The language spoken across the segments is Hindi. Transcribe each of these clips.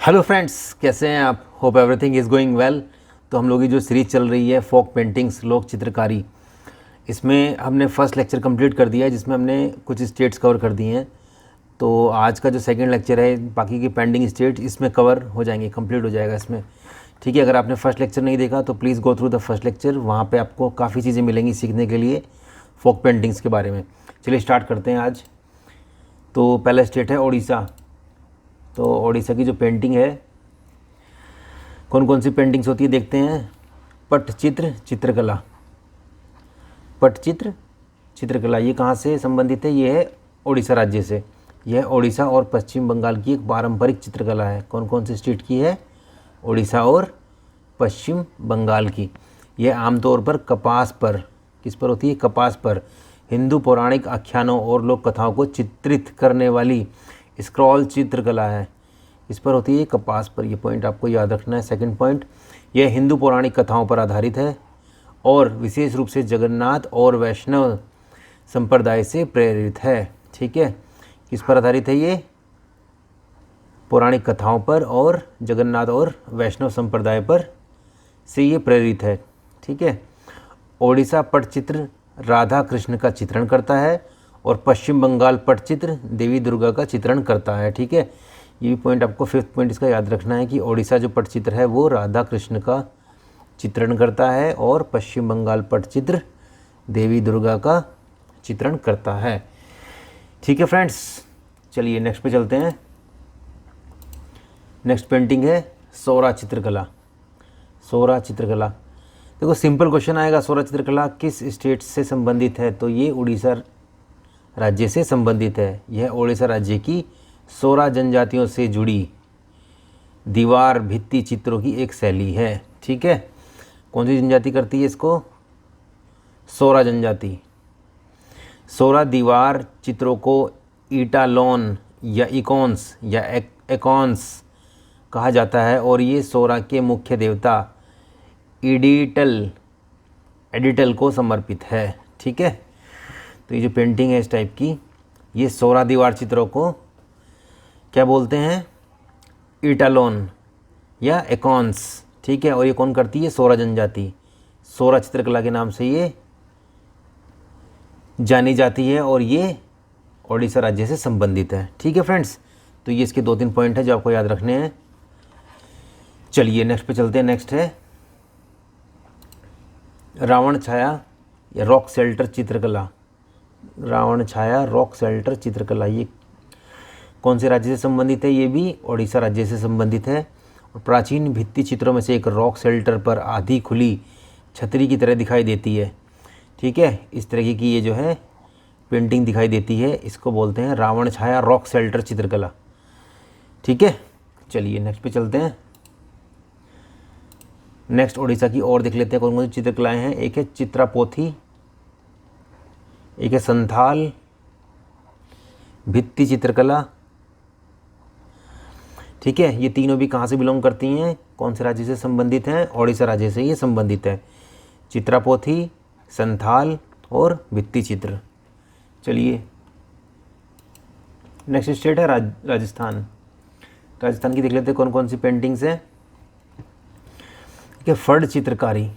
हेलो फ्रेंड्स, कैसे हैं आप? Hope everything is going well. तो हम लोग की जो सीरीज़ चल रही है फोक पेंटिंग्स, लोक चित्रकारी, इसमें हमने फर्स्ट लेक्चर कंप्लीट कर दिया है जिसमें हमने कुछ स्टेट्स कवर कर दिए हैं। तो आज का जो सेकंड लेक्चर है, बाकी की पेंडिंग स्टेट इसमें कवर हो जाएंगे, कंप्लीट हो जाएगा इसमें। ठीक है, अगर आपने फर्स्ट लेक्चर नहीं देखा तो please go through the first lecture, वहाँ पर आपको काफ़ी चीज़ें मिलेंगी सीखने के लिए फोक पेंटिंग्स के बारे में। चलिए स्टार्ट करते हैं आज। तो पहला स्टेट है उड़ीसा। तो उड़ीसा की जो पेंटिंग है, कौन कौन सी पेंटिंग्स होती है देखते हैं। पट्टचित्र चित्रकला, पट्टचित्र चित्रकला ये कहाँ से संबंधित है? ये है उड़ीसा राज्य से। यह उड़ीसा और पश्चिम बंगाल की एक पारंपरिक चित्रकला है। कौन कौन से स्टेट की है? उड़ीसा और पश्चिम बंगाल की। यह आमतौर पर कपास पर, किस पर होती है? कपास पर हिंदू पौराणिक आख्यानों और लोक कथाओं को चित्रित करने वाली स्क्रॉल चित्रकला है। इस पर होती है कपास पर। ये पॉइंट आपको याद रखना है। सेकंड पॉइंट, यह हिंदू पौराणिक कथाओं पर आधारित है और विशेष रूप से जगन्नाथ और वैष्णव संप्रदाय से प्रेरित है। ठीक है, किस पर आधारित है? ये पौराणिक कथाओं पर और जगन्नाथ और वैष्णव संप्रदाय पर से ये प्रेरित है। ठीक है, ओडिशा पट्टचित्र राधा कृष्ण का चित्रण करता है और पश्चिम बंगाल पट्टचित्र देवी दुर्गा का चित्रण करता है। ठीक है, ये भी पॉइंट आपको, फिफ्थ पॉइंट इसका याद रखना है कि ओडिशा जो पट्टचित्र है वो राधा कृष्ण का चित्रण करता है और पश्चिम बंगाल पट्टचित्र देवी दुर्गा का चित्रण करता है। ठीक है फ्रेंड्स, चलिए नेक्स्ट पे चलते हैं। नेक्स्ट पेंटिंग है सोरा चित्रकला। सोरा चित्रकला, देखो सिंपल क्वेश्चन आएगा, सोरा चित्रकला किस स्टेट से संबंधित है? तो ये उड़ीसा राज्य से संबंधित है। यह उड़ीसा राज्य की सोरा जनजातियों से जुड़ी दीवार भित्ति चित्रों की एक शैली है। ठीक है, कौन सी जनजाति करती है इसको? सोरा जनजाति। सोरा दीवार चित्रों को ईटालोन या इकोन्स या एकॉन्स कहा जाता है और ये सोरा के मुख्य देवता एडिटल को समर्पित है। ठीक है, तो ये जो पेंटिंग है इस टाइप की, ये सोरा दीवार चित्रों को क्या बोलते हैं? ईटालोन या एकॉन्स। ठीक है, और ये कौन करती है? सोरा जनजाति। सोरा चित्रकला के नाम से ये जानी जाती है और ये ओडिशा राज्य से संबंधित है। ठीक है फ्रेंड्स, तो ये इसके 2-3 पॉइंट है जो आपको याद रखने हैं। चलिए नेक्स्ट पे चलते हैं। नेक्स्ट है रावण छाया या रॉक शेल्टर चित्रकला। रावण छाया रॉक शेल्टर चित्रकला, ये कौन से राज्य से संबंधित है? ये भी ओडिशा राज्य से संबंधित है और प्राचीन भित्ति चित्रों में से एक रॉक शेल्टर पर आधी खुली छतरी की तरह दिखाई देती है। ठीक है, इस तरह की ये जो है पेंटिंग दिखाई देती है, इसको बोलते हैं रावण छाया रॉक शेल्टर चित्रकला। ठीक है, चलिए नेक्स्ट पे चलते हैं। नेक्स्ट ओडिशा की और देख लेते हैं कौन कौन सी चित्रकलाएँ हैं। एक है चित्रापोथी, एक है संथाल भित्ति चित्रकला। ठीक है, ये तीनों भी कहाँ से बिलोंग करती हैं? कौन से राज्य से संबंधित हैं? ओडिशा राज्य से ये संबंधित है। चित्रापोथी, संथाल और भित्ति चित्र। चलिए नेक्स्ट स्टेट है राजस्थान। राजस्थान की देख लेते हैं कौन कौन सी पेंटिंग्स हैं। ठीक है, फड़ चित्रकारी।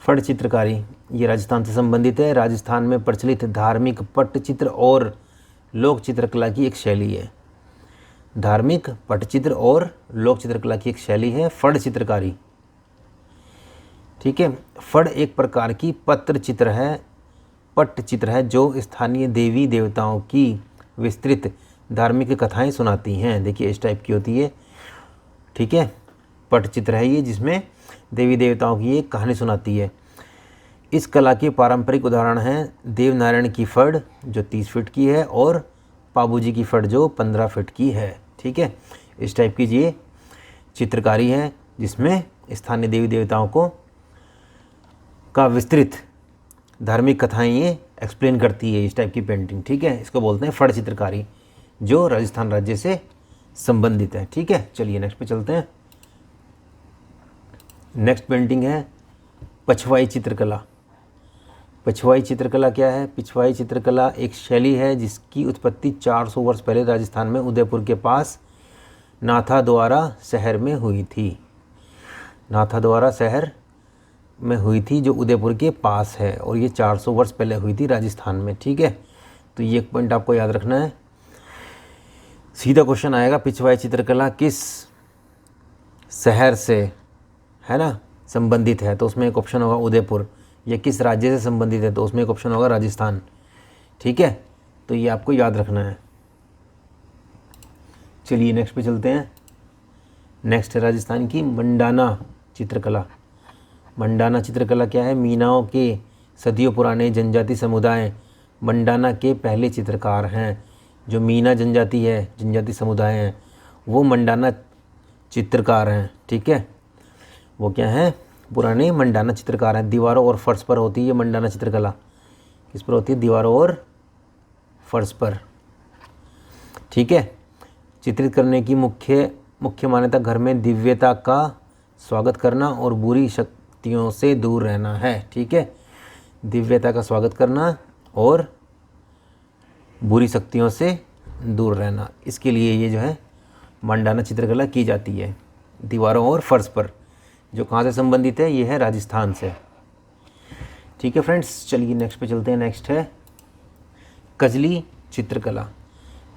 फड़ चित्रकारी ये राजस्थान से संबंधित है। राजस्थान में प्रचलित धार्मिक पट्टचित्र और लोक चित्रकला की एक शैली है। धार्मिक पट्टचित्र और लोक चित्रकला की एक शैली है फड़ चित्रकारी। ठीक है, फड़ एक प्रकार की पट्टचित्र है जो स्थानीय देवी देवताओं की विस्तृत धार्मिक कथाएं सुनाती हैं। देखिए इस टाइप की होती है। ठीक है, पट्टचित्र है ये जिसमें देवी देवताओं की एक कहानी सुनाती है। इस कला के पारंपरिक उदाहरण हैं देवनारायण की फड़ जो 30 फीट की है और पाबूजी की फड़ जो 15 फीट की है। ठीक है, इस टाइप की ये चित्रकारी है जिसमें स्थानीय देवी देवताओं को का विस्तृत धार्मिक कथाएं ये एक्सप्लेन करती है, इस टाइप की पेंटिंग। ठीक है, इसको बोलते हैं फड़ चित्रकारी जो राजस्थान राज्य से संबंधित है। ठीक है, चलिए नेक्स्ट पे चलते हैं। नेक्स्ट पेंटिंग है पछवाई चित्रकला। पछवाई चित्रकला क्या है? पिछवाई चित्रकला एक शैली है जिसकी उत्पत्ति 400 वर्ष पहले राजस्थान में उदयपुर के पास नाथाद्वारा शहर में हुई थी। नाथाद्वारा शहर में हुई थी जो उदयपुर के पास है, और ये 400 वर्ष पहले हुई थी राजस्थान में। ठीक है, तो ये एक पॉइंट आपको याद रखना है। सीधा क्वेश्चन आएगा, पिछवाई चित्रकला किस शहर से, है ना, संबंधित है, तो उसमें एक ऑप्शन होगा उदयपुर। या किस राज्य से संबंधित है, तो उसमें एक ऑप्शन होगा राजस्थान। ठीक है, तो ये आपको याद रखना है। चलिए नेक्स्ट पे चलते हैं। नेक्स्ट है राजस्थान की मंडाना चित्रकला। मंडाना चित्रकला क्या है? मीनाओं के सदियों पुराने जनजाति समुदाय मंडाना के पहले चित्रकार हैं। जो मीना जनजाति है, जनजाति समुदाय हैं, वो मंडाना चित्रकार हैं। ठीक है, वो क्या है? पुराने मंडाना चित्रकार हैं। दीवारों और फर्श पर होती है ये मंडाना चित्रकला। किस पर होती है? दीवारों और फर्श पर। ठीक है, चित्रित करने की मुख्य मान्यता घर में दिव्यता का स्वागत करना और बुरी शक्तियों से दूर रहना है। ठीक है, दिव्यता का स्वागत करना और बुरी शक्तियों से दूर रहना, इसके लिए ये जो है मंडाना चित्रकला की जाती है दीवारों और फर्श पर। जो कहाँ से संबंधित है? ये है राजस्थान से। ठीक है फ्रेंड्स, चलिए नेक्स्ट पे चलते हैं। नेक्स्ट है कजली चित्रकला।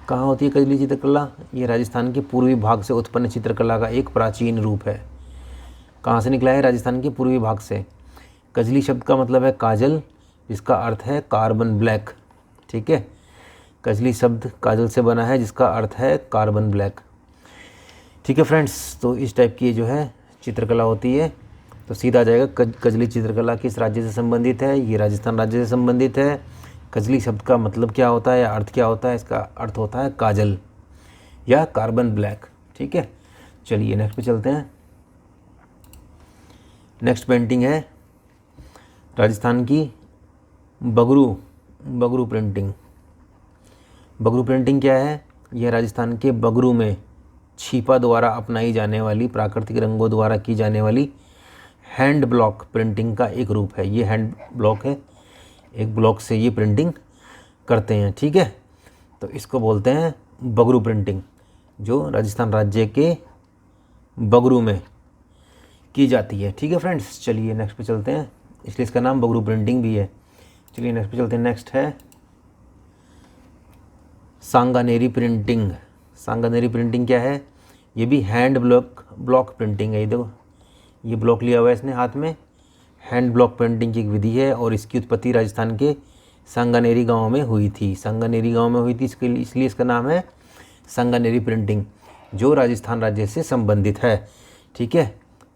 कहाँ होती है कजली चित्रकला? ये राजस्थान के पूर्वी भाग से उत्पन्न चित्रकला का एक प्राचीन रूप है। कहाँ से निकला है? राजस्थान के पूर्वी भाग से। कजली शब्द का मतलब है काजल, जिसका अर्थ है कार्बन ब्लैक। ठीक है, कजली शब्द काजल से बना है, जिसका अर्थ है कार्बन ब्लैक। ठीक है फ्रेंड्स, तो इस टाइप की जो है चित्रकला होती है। तो सीधा आ जाएगा कजली चित्रकला किस राज्य से संबंधित है? ये राजस्थान राज्य से संबंधित है। कजली शब्द का मतलब क्या होता है या अर्थ क्या होता है? इसका अर्थ होता है काजल या कार्बन ब्लैक। ठीक है, चलिए नेक्स्ट पे चलते हैं। नेक्स्ट पेंटिंग है राजस्थान की बगरू प्रिंटिंग। बगरू प्रिंटिंग क्या है? यह राजस्थान के बगरू में छिपा द्वारा अपनाई जाने वाली प्राकृतिक रंगों द्वारा की जाने वाली हैंड ब्लॉक प्रिंटिंग का एक रूप है। ये हैंड ब्लॉक है, एक ब्लॉक से ये प्रिंटिंग करते हैं। ठीक है, तो इसको बोलते हैं बगरू प्रिंटिंग, जो राजस्थान राज्य के बगरू में की जाती है। ठीक है फ्रेंड्स, चलिए नेक्स्ट पे चलते हैं, इसलिए इसका नाम बगरू प्रिंटिंग भी है। चलिए नेक्स्ट पे चलते हैं। नेक्स्ट है सांगानेरी प्रिंटिंग। सांगानेरी प्रिंटिंग क्या है? ये भी हैंड ब्लॉक प्रिंटिंग है। ये देखो, ये ब्लॉक लिया हुआ है इसने हाथ में। हैंड ब्लॉक प्रिंटिंग की एक विधि है और इसकी उत्पत्ति राजस्थान के सांगानेरी गांव में हुई थी। सांगानेरी गांव में हुई थी, इसलिए इसका नाम है सांगानेरी प्रिंटिंग, जो राजस्थान राज्य से संबंधित है। ठीक है,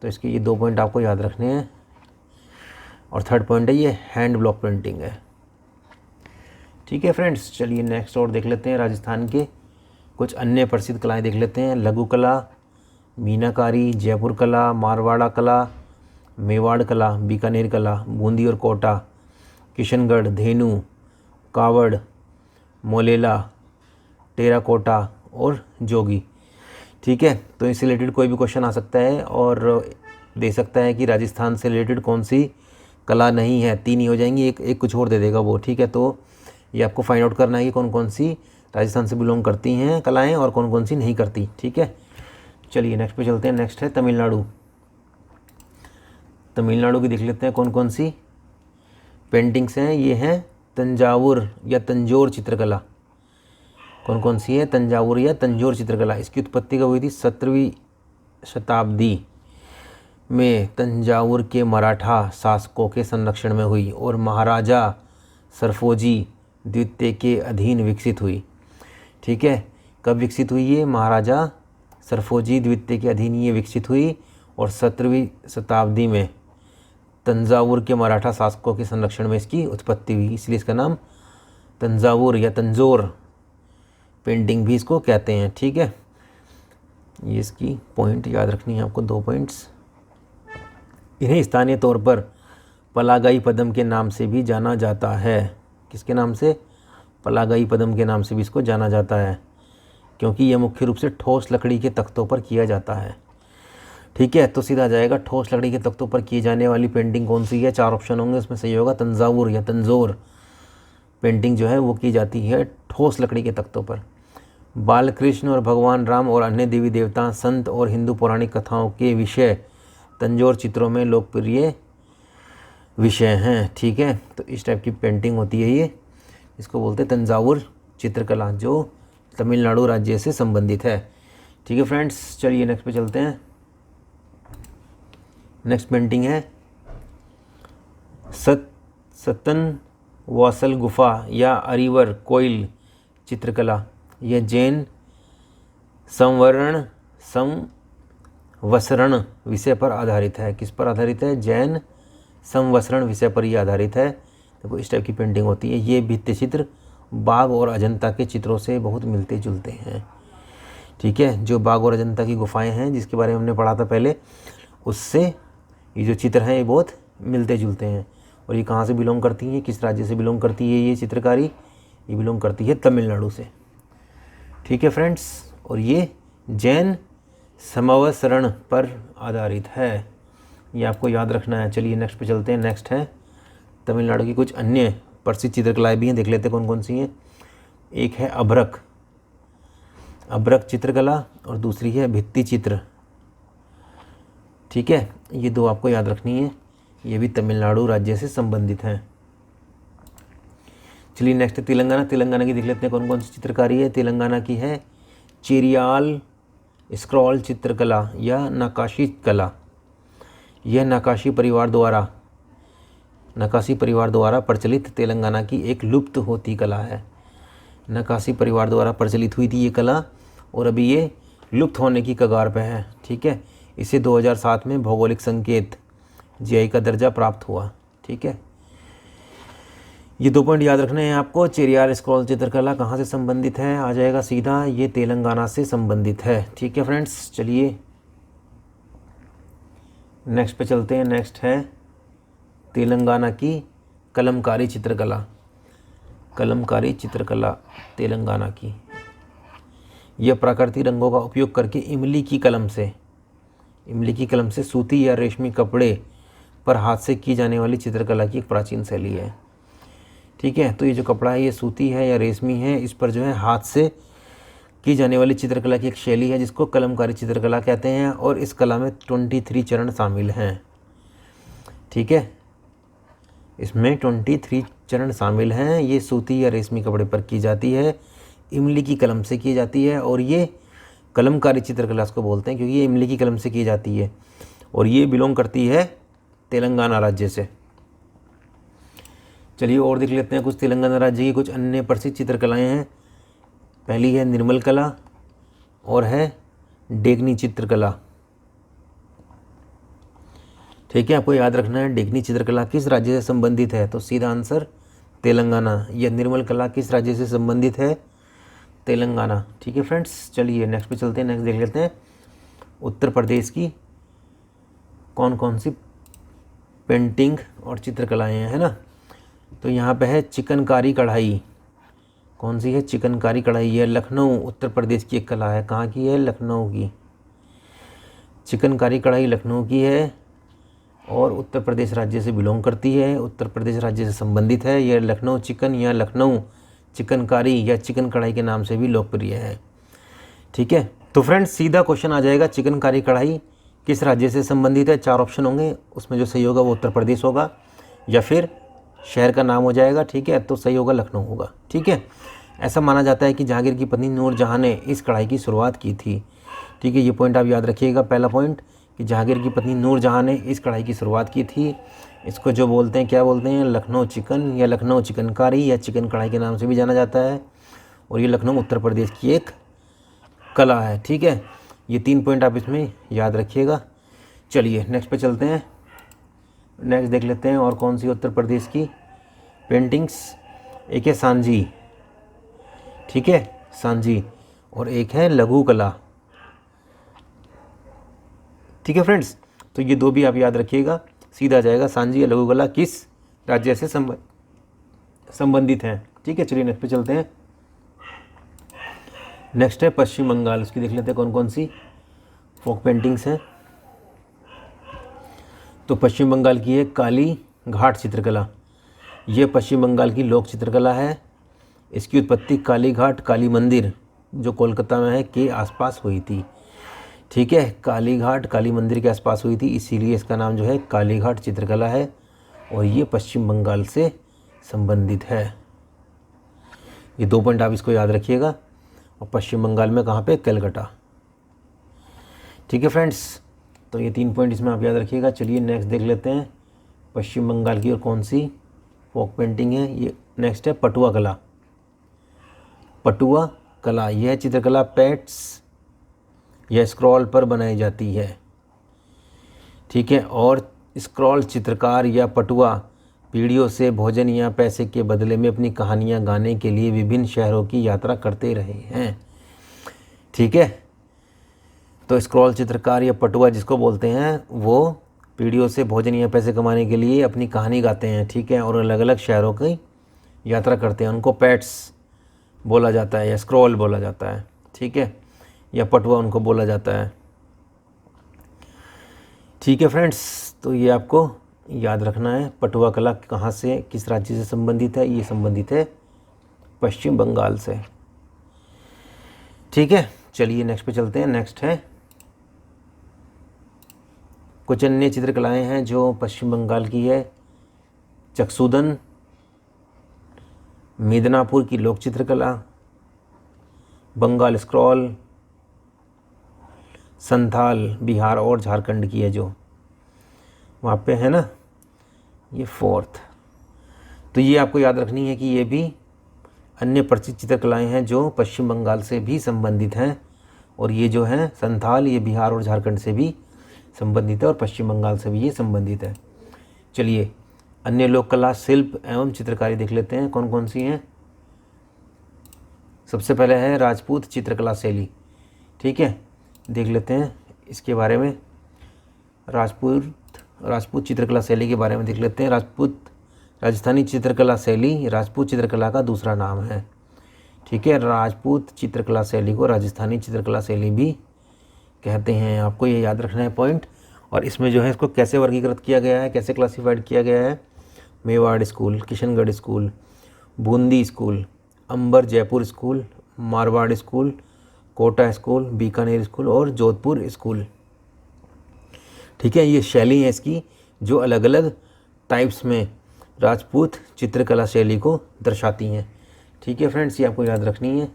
तो इसके ये 2 पॉइंट आपको याद रखने हैं। और थर्ड पॉइंट है ये हैंड ब्लॉक प्रिंटिंग है। ठीक है फ्रेंड्स, चलिए नेक्स्ट और देख लेते हैं राजस्थान के कुछ अन्य प्रसिद्ध कलाएं देख लेते हैं। लघु कला, मीनाकारी, जयपुर कला, मारवाड़ा कला, मेवाड़ कला, बीकानेर कला, बूंदी और कोटा, किशनगढ़, धेनु, कावड़, मोलेला, टेराकोटा और जोगी। ठीक है, तो इससे रिलेटेड कोई भी क्वेश्चन आ सकता है और दे सकता है कि राजस्थान से रिलेटेड कौन सी कला नहीं है। 3 ही हो जाएंगी, एक कुछ और दे देगा वो। ठीक है, तो ये आपको फाइंड आउट करना है कि कौन कौन सी राजस्थान से बिलोंग करती हैं कलाएं और कौन कौन सी नहीं करती। ठीक है, चलिए नेक्स्ट पे चलते हैं। नेक्स्ट है तमिलनाडु। तमिलनाडु की देख लेते हैं कौन कौन सी पेंटिंग्स हैं। ये हैं तंजावुर या तंजौर चित्रकला। कौन कौन सी है? तंजावुर या तंजौर चित्रकला। इसकी उत्पत्ति कब हुई थी? 17वीं शताब्दी में तंजावुर के मराठा शासकों के संरक्षण में हुई और महाराजा सरफोजी द्वितीय के अधीन विकसित हुई। ठीक है, कब विकसित हुई ये? महाराजा सरफोजी द्वितीय के अधीन ये विकसित हुई और 17वीं शताब्दी में तंजावुर के मराठा शासकों के संरक्षण में इसकी उत्पत्ति हुई, इसलिए इसका नाम तंजावुर या तंजौर पेंटिंग भी इसको कहते हैं। ठीक है, ये इसकी पॉइंट याद रखनी है आपको, 2 पॉइंट्स। इन्हें स्थानीय तौर पर पलागाई पदम के नाम से भी जाना जाता है। किसके नाम से? पलागाई पदम के नाम से भी इसको जाना जाता है, क्योंकि यह मुख्य रूप से ठोस लकड़ी के तख्तों पर किया जाता है। ठीक है, तो सीधा आ जाएगा ठोस लकड़ी के तख्तों पर की जाने वाली पेंटिंग कौन सी है? 4 ऑप्शन होंगे, उसमें सही होगा तंजावुर या तंजौर पेंटिंग जो है वो की जाती है ठोस लकड़ी के तख्तों पर। बालकृष्ण और भगवान राम और अन्य देवी देवता, संत और हिंदू पौराणिक कथाओं के विषय तंजौर चित्रों में लोकप्रिय विषय हैं। ठीक है, तो इस टाइप की पेंटिंग होती है ये, इसको बोलते हैं तंजावुर चित्रकला, जो तमिलनाडु राज्य से संबंधित है। ठीक है फ्रेंड्स, चलिए नेक्स्ट पे चलते हैं। नेक्स्ट पेंटिंग है सतन वासल गुफा या अरिवर कोइल चित्रकला। यह जैन संवसरण विषय पर आधारित है। किस पर आधारित है? जैन संवसरण विषय पर यह आधारित है। देखो इस टाइप की पेंटिंग होती है। ये भित्ति चित्र बाघ और अजंता के चित्रों से बहुत मिलते जुलते हैं। ठीक है, जो बाघ और अजंता की गुफाएं हैं जिसके बारे में हमने पढ़ा था पहले, उससे ये जो चित्र हैं ये बहुत मिलते जुलते हैं। और ये कहाँ से बिलोंग करती हैं, किस राज्य से बिलोंग करती है ये चित्रकारी? ये बिलोंग करती है तमिलनाडु से। ठीक है फ्रेंड्स, और ये जैन समवसरण पर आधारित है, ये आपको याद रखना है। चलिए नेक्स्ट पे चलते हैं। नेक्स्ट है तमिलनाडु की कुछ अन्य प्रसिद्ध चित्रकलाएँ भी हैं, देख लेते हैं कौन कौन सी हैं। एक है अभ्रक चित्रकला और दूसरी है भित्ति चित्र। ठीक है, ये दो आपको याद रखनी है, ये भी तमिलनाडु राज्य से संबंधित हैं। चलिए नेक्स्ट है तेलंगाना की देख लेते हैं कौन कौन सी चित्रकारी है। तेलंगाना की है चेरियाल स्क्रॉल चित्रकला या नक्काशी कला। यह नक्काशी परिवार द्वारा प्रचलित तेलंगाना की एक लुप्त होती कला है। नक्काशी परिवार द्वारा प्रचलित हुई थी ये कला और अभी ये लुप्त होने की कगार पे है। ठीक है, इसे 2007 में भौगोलिक संकेत जीआई का दर्जा प्राप्त हुआ। ठीक है, ये 2 पॉइंट याद रखने हैं आपको। चेरियाल स्क्रॉल चित्रकला कहाँ से संबंधित है? आ जाएगा सीधा, ये तेलंगाना से संबंधित है। ठीक है फ्रेंड्स, चलिए नेक्स्ट पे चलते हैं। नेक्स्ट है तेलंगाना की कलमकारी चित्रकला तेलंगाना की। यह प्राकृतिक रंगों का उपयोग करके इमली की कलम से सूती या रेशमी कपड़े पर हाथ से की जाने वाली चित्रकला की एक प्राचीन शैली है। ठीक है, तो ये जो कपड़ा है ये सूती है या रेशमी है, इस पर जो है हाथ से की जाने वाली चित्रकला की एक शैली है जिसको कलमकारी चित्रकला कहते हैं। और इस कला में 23 चरण शामिल हैं। ठीक है, इसमें 23 चरण शामिल हैं। ये सूती या रेशमी कपड़े पर की जाती है, इमली की कलम से की जाती है और ये कलमकारी चित्रकला इसको बोलते हैं क्योंकि ये इमली की कलम से की जाती है और ये बिलोंग करती है तेलंगाना राज्य से। चलिए और देख लेते हैं कुछ तेलंगाना राज्य की कुछ अन्य प्रसिद्ध चित्रकलाएं हैं। पहली है निर्मल कला और है डेगनी चित्रकला। ठीक है, आपको याद रखना है डेगनी चित्रकला किस राज्य से संबंधित है, तो सीधा आंसर तेलंगाना। यह निर्मल कला किस राज्य से संबंधित है? तेलंगाना। ठीक है फ्रेंड्स, चलिए नेक्स्ट पे चलते हैं। नेक्स्ट देख लेते हैं उत्तर प्रदेश की कौन कौन सी पेंटिंग और चित्रकलाएँ हैं, है ना। तो यहाँ पे है चिकनकारी कढ़ाई। कौन सी है? चिकनकारी कढ़ाई। यह लखनऊ उत्तर प्रदेश की एक कला है। कहाँ की है? लखनऊ की। चिकनकारी कढ़ाई लखनऊ की है और उत्तर प्रदेश राज्य से बिलोंग करती है, उत्तर प्रदेश राज्य से संबंधित है। यह लखनऊ चिकन या लखनऊ चिकनकारी या चिकन कढ़ाई के नाम से भी लोकप्रिय है। ठीक है, तो फ्रेंड्स सीधा क्वेश्चन आ जाएगा चिकनकारी कढ़ाई किस राज्य से संबंधित है। 4 ऑप्शन होंगे, उसमें जो सही होगा वो उत्तर प्रदेश होगा या फिर शहर का नाम हो जाएगा। ठीक है, तो सही होगा लखनऊ होगा। ठीक है, ऐसा माना जाता है कि जहांगीर की पत्नी नूरजहां ने इस कढ़ाई की शुरुआत की थी। ठीक है, ये पॉइंट आप याद रखिएगा। पहला पॉइंट कि जहांगीर की पत्नी नूरजहां ने इस कढ़ाई की शुरुआत की थी। इसको जो बोलते हैं, क्या बोलते हैं? लखनऊ चिकन या लखनऊ चिकनकारी या चिकन कढ़ाई के नाम से भी जाना जाता है और ये लखनऊ उत्तर प्रदेश की एक कला है। ठीक है, ये 3 पॉइंट आप इसमें याद रखिएगा। चलिए नेक्स्ट पे चलते हैं। नेक्स्ट देख लेते हैं और कौन सी उत्तर प्रदेश की पेंटिंग्स। एक है सांझी। ठीक है, सांझी, और एक है लघु कला। ठीक है फ्रेंड्स, तो ये 2 भी आप याद रखिएगा। सीधा जाएगा सांझी या लघु कला किस राज्य से संबंधित हैं। ठीक है, चलिए नेक्स्ट पे चलते हैं। नेक्स्ट है पश्चिम बंगाल। उसकी देख लेते हैं कौन कौन सी फोक पेंटिंग्स हैं। तो पश्चिम बंगाल की है काली घाट चित्रकला। यह पश्चिम बंगाल की लोक चित्रकला है। इसकी उत्पत्ति काली घाट काली मंदिर जो कोलकाता में है के आसपास हुई थी। ठीक है, काली घाट काली मंदिर के आसपास हुई थी, इसीलिए इसका नाम जो है काली घाट चित्रकला है और ये पश्चिम बंगाल से संबंधित है। ये 2 पॉइंट आप इसको याद रखिएगा। और पश्चिम बंगाल में कहाँ पे? कलकत्ता। ठीक है फ्रेंड्स, तो ये 3 पॉइंट इसमें आप याद रखिएगा। चलिए नेक्स्ट देख लेते हैं पश्चिम बंगाल की और कौन सी फोक पेंटिंग है। ये नेक्स्ट है पटुआ कला। पटुआ कला यह चित्रकला पैड्स या स्क्रॉल पर बनाई जाती है। ठीक है, और स्क्रॉल चित्रकार या पटुआ पीढ़ियों से भोजन या पैसे के बदले में अपनी कहानियाँ गाने के लिए विभिन्न शहरों की यात्रा करते रहे हैं। ठीक है, तो स्क्रॉल चित्रकार या पटुआ जिसको बोलते हैं वो पीढ़ियों से भोजन या पैसे कमाने के लिए अपनी कहानी गाते हैं। ठीक है, और अलग अलग शहरों की यात्रा करते हैं। उनको पैट्स बोला जाता है या स्क्रॉल बोला जाता है। ठीक है, या पटुआ उनको बोला जाता है। ठीक है फ्रेंड्स, तो ये आपको याद रखना है। पटुआ कला कहाँ से, किस राज्य से संबंधित है? ये संबंधित है पश्चिम बंगाल से। ठीक है, चलिए नेक्स्ट पे चलते हैं। नेक्स्ट है कुछ अन्य चित्रकलाएं हैं जो पश्चिम बंगाल की है। चकसूदन, मिदनापुर की लोक चित्रकला, बंगाल स्क्रॉल, संथाल बिहार और झारखंड की है जो वहाँ पे है ना, ये 4th। तो ये आपको याद रखनी है कि ये भी अन्य परिचित चित्रकलाएं हैं जो पश्चिम बंगाल से भी संबंधित हैं। और ये जो है संथाल, ये बिहार और झारखंड से भी संबंधित है और पश्चिम बंगाल से भी ये संबंधित है। चलिए अन्य लोक कला, शिल्प एवं चित्रकारी देख लेते हैं कौन कौन सी हैं। सबसे पहले है राजपूत चित्रकला शैली। ठीक है, देख लेते हैं इसके बारे में। राजपूत चित्रकला शैली के बारे में देख लेते हैं। राजस्थानी चित्रकला शैली राजपूत चित्रकला का दूसरा नाम है। ठीक है, राजपूत चित्रकला शैली को राजस्थानी चित्रकला शैली भी कहते हैं। आपको ये याद रखना है पॉइंट। और इसमें जो है इसको कैसे वर्गीकृत किया गया है, कैसे क्लासिफाइड किया गया है। Mewar school, Kishangarh school, Bundi school, Amber Jaipur school, Marwar school, Kota school, Bikaner school और जोधपुर स्कूल। ठीक है, ये शैली है इसकी जो अलग अलग टाइप्स में राजपूत चित्रकला शैली को दर्शाती हैं। ठीक है फ्रेंड्स, ये आपको याद रखनी है।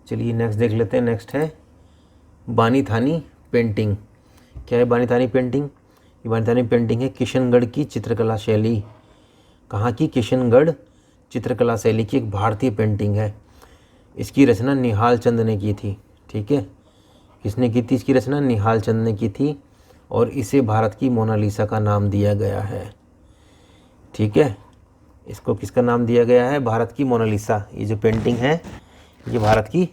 चलिए नेक्स्ट देख लेते हैं। नेक्स्ट है बानी थानी पेंटिंग। क्या है बानी थानी पेंटिंग? ये बानी थानी पेंटिंग है किशनगढ़ की चित्रकला शैली। कहाँ की? किशनगढ़ चित्रकला शैली की एक भारतीय पेंटिंग है। इसकी रचना निहाल चंद ने की थी। ठीक है, किसने की थी इसकी रचना? निहाल चंद ने की थी और इसे भारत की मोनालिसा का नाम दिया गया है। ठीक है, इसको किसका नाम दिया गया है? भारत की मोनालिसा। ये जो पेंटिंग है ये भारत की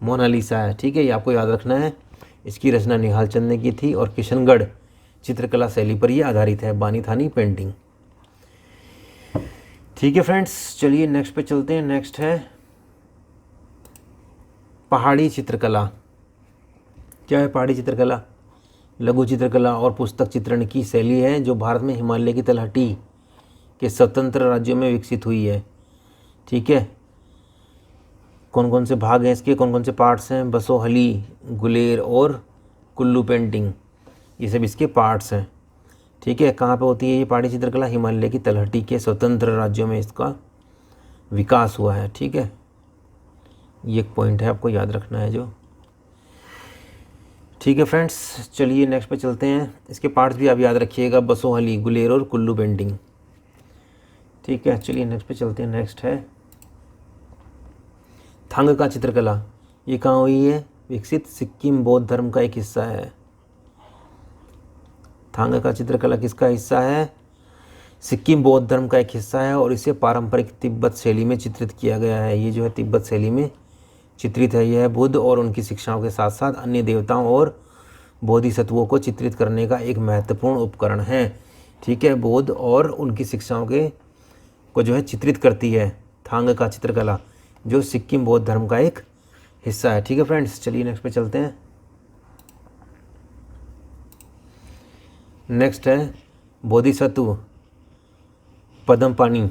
मोनालिसा है। ठीक है, ये आपको याद रखना है। इसकी रचना निहाल चंद ने की थी और किशनगढ़ चित्रकला शैली पर ये आधारित है, बानी थानी पेंटिंग। ठीक है फ्रेंड्स, चलिए नेक्स्ट पे चलते हैं। नेक्स्ट है पहाड़ी चित्रकला। क्या है पहाड़ी चित्रकला? लघु चित्रकला और पुस्तक चित्रण की शैली है जो भारत में हिमालय की तलहटी के स्वतंत्र राज्यों में विकसित हुई है। ठीक है, कौन कौन से भाग हैं इसके, कौन कौन से पार्ट्स हैं? बसोहली, गुलेर और कुल्लू पेंटिंग, ये सब इसके पार्ट्स हैं। ठीक है, कहाँ पे होती है ये पहाड़ी चित्रकला? हिमालय की तलहटी के स्वतंत्र राज्यों में इसका विकास हुआ है। ठीक है, ये एक पॉइंट है आपको याद रखना है जो। ठीक है फ्रेंड्स, चलिए नेक्स्ट पे चलते हैं। इसके पार्ट्स भी आप याद रखिएगा, बसोहली, गुलेर और कुल्लू पेंटिंग। ठीक है, चलिए नेक्स्ट पे चलते हैं। नेक्स्ट है थांग का चित्रकला। ये कहाँ हुई है विकसित? सिक्किम बौद्ध धर्म का एक हिस्सा है। थांग का चित्रकला किसका हिस्सा है? सिक्किम बौद्ध धर्म का एक हिस्सा है और इसे पारंपरिक तिब्बत शैली में चित्रित किया गया है। ये जो है तिब्बत शैली में चित्रित है। यह बुद्ध और उनकी शिक्षाओं के साथ साथ अन्य देवताओं और बोधिसत्वों को चित्रित करने का एक महत्वपूर्ण उपकरण है। ठीक है, बुद्ध और उनकी शिक्षाओं के को जो है चित्रित करती है थांग का चित्रकला, जो सिक्किम बौद्ध धर्म का एक हिस्सा है। ठीक है फ्रेंड्स, चलिए नेक्स्ट पे चलते हैं। नेक्स्ट है बोधिसत्व पद्मपानी।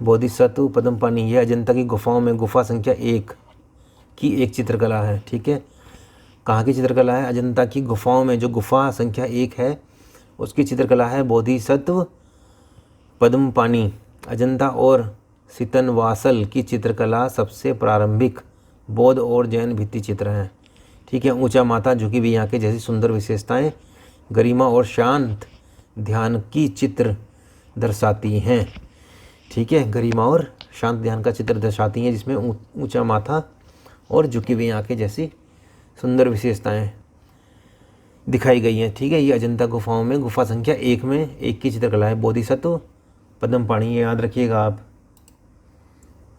बोधिसत्व पद्मपानी, यह अजंता की गुफाओं में गुफा संख्या 1 की एक चित्रकला है। ठीक है, कहाँ की चित्रकला है? अजंता की गुफाओं में, जो गुफा संख्या 1 है उसकी चित्रकला है बोधिसत्व पद्मपाणि। अजंता और सितनवासल की चित्रकला सबसे प्रारंभिक बौद्ध और जैन भित्ति चित्र हैं। ठीक है, ऊंचा माथा, झुकी हुई आंखें जैसी सुंदर विशेषताएं गरिमा और शांत ध्यान की चित्र दर्शाती हैं। ठीक है, गरिमा और शांत ध्यान का चित्र दर्शाती हैं, जिसमें ऊंचा माथा और झुकी हुई आंखें जैसी सुंदर विशेषताएं दिखाई गई हैं। ठीक है, ये अजंता गुफाओं में गुफा संख्या 1 में 1 की चित्रकला है, बोधिसत्व पद्मपाणि, ये याद रखिएगा आप।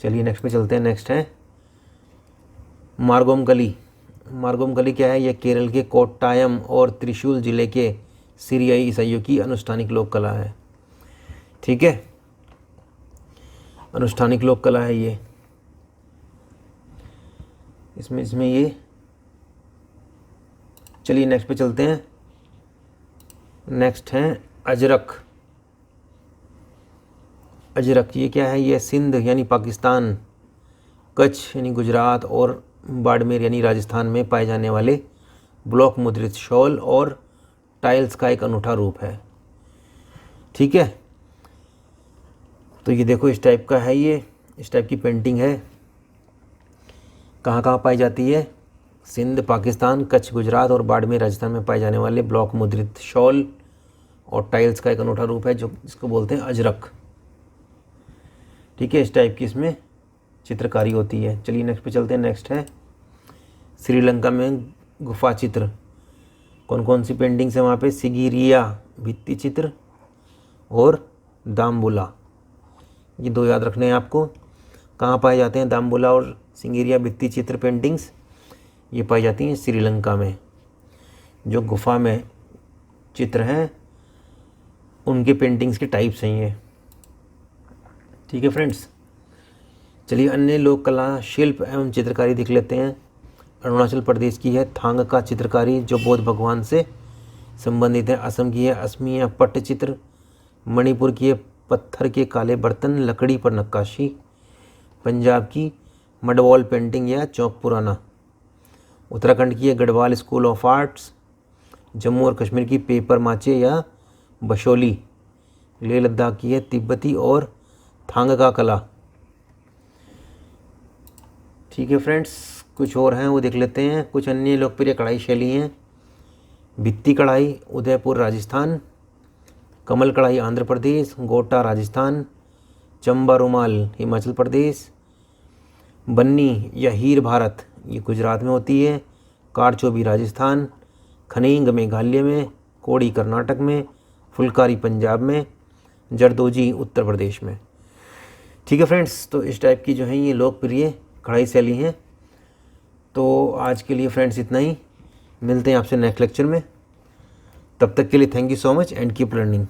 चलिए नेक्स्ट पे चलते हैं। नेक्स्ट है मार्गोमगली। मार्गोमगली क्या है? यह केरल के कोट्टायम और त्रिशूल जिले के सीरियाई ईसाइयों की अनुष्ठानिक लोक कला है। ठीक है, अनुष्ठानिक लोक कला है ये। इसमें ये, चलिए नेक्स्ट पे चलते हैं। नेक्स्ट है अजरक। अजरक ये क्या है? ये सिंध यानी पाकिस्तान, कच्छ यानी गुजरात और बाड़मेर यानी राजस्थान में पाए जाने वाले ब्लॉक मुद्रित शॉल और टाइल्स का एक अनूठा रूप है। ठीक है, तो ये देखो इस टाइप का है, ये इस टाइप की पेंटिंग है। कहाँ कहाँ पाई जाती है? सिंध, पाकिस्तान, कच्छ, गुजरात और बाड़मेर राजस्थान में पाए जाने वाले ब्लॉक मुद्रित शॉल और टाइल्स का एक अनूठा रूप है, जो जिसको बोलते हैं अजरक। ठीक है, इस टाइप की इसमें चित्रकारी होती है। चलिए नेक्स्ट पे चलते हैं। नेक्स्ट है श्रीलंका में गुफा चित्र। कौन कौन सी पेंटिंग्स है वहाँ पे? सिगिरिया भित्ति चित्र और दाम्बुला, ये 2 याद रखने हैं आपको। कहाँ पाए जाते हैं दाम्बुला और सिंगिरिया भित्ति चित्र पेंटिंग्स? ये पाई जाती हैं श्रीलंका में। जो गुफा में चित्र हैं उनके पेंटिंग्स के टाइप्स हैं ये। ठीक है फ्रेंड्स, चलिए अन्य लोक कला, शिल्प एवं चित्रकारी देख लेते हैं। अरुणाचल प्रदेश की है थांग का चित्रकारी, जो बौद्ध भगवान से संबंधित है। असम की है असमिया पट्टचित्र। मणिपुर की है पत्थर के काले बर्तन, लकड़ी पर नक्काशी। पंजाब की मडवॉल पेंटिंग या चौक पुराना। उत्तराखंड की है Garhwal school of arts. Jammu और कश्मीर की पेपर माचे या बशोली। लेह लद्दाख की है तिब्बती और थांग का कला। ठीक है फ्रेंड्स, कुछ और हैं वो देख लेते हैं। कुछ अन्य लोकप्रिय कढ़ाई शैली हैं। भित्ती कढ़ाई उदयपुर राजस्थान, कमल कढ़ाई आंध्र प्रदेश, गोटा राजस्थान, चंबा रुमाल हिमाचल प्रदेश, बन्नी या हीर भारत ये गुजरात में होती है, कारचोबी राजस्थान, खनींग मेघालय में, कोड़ी कर्नाटक में, फुलकारी पंजाब में, जरदोजी उत्तर प्रदेश में। ठीक है फ्रेंड्स, तो इस टाइप की जो है ये लोकप्रिय कढ़ाई शैली हैं। तो आज के लिए फ्रेंड्स इतना ही, मिलते हैं आपसे नेक्स्ट लेक्चर में। तब तक के लिए thank you so much and keep learning.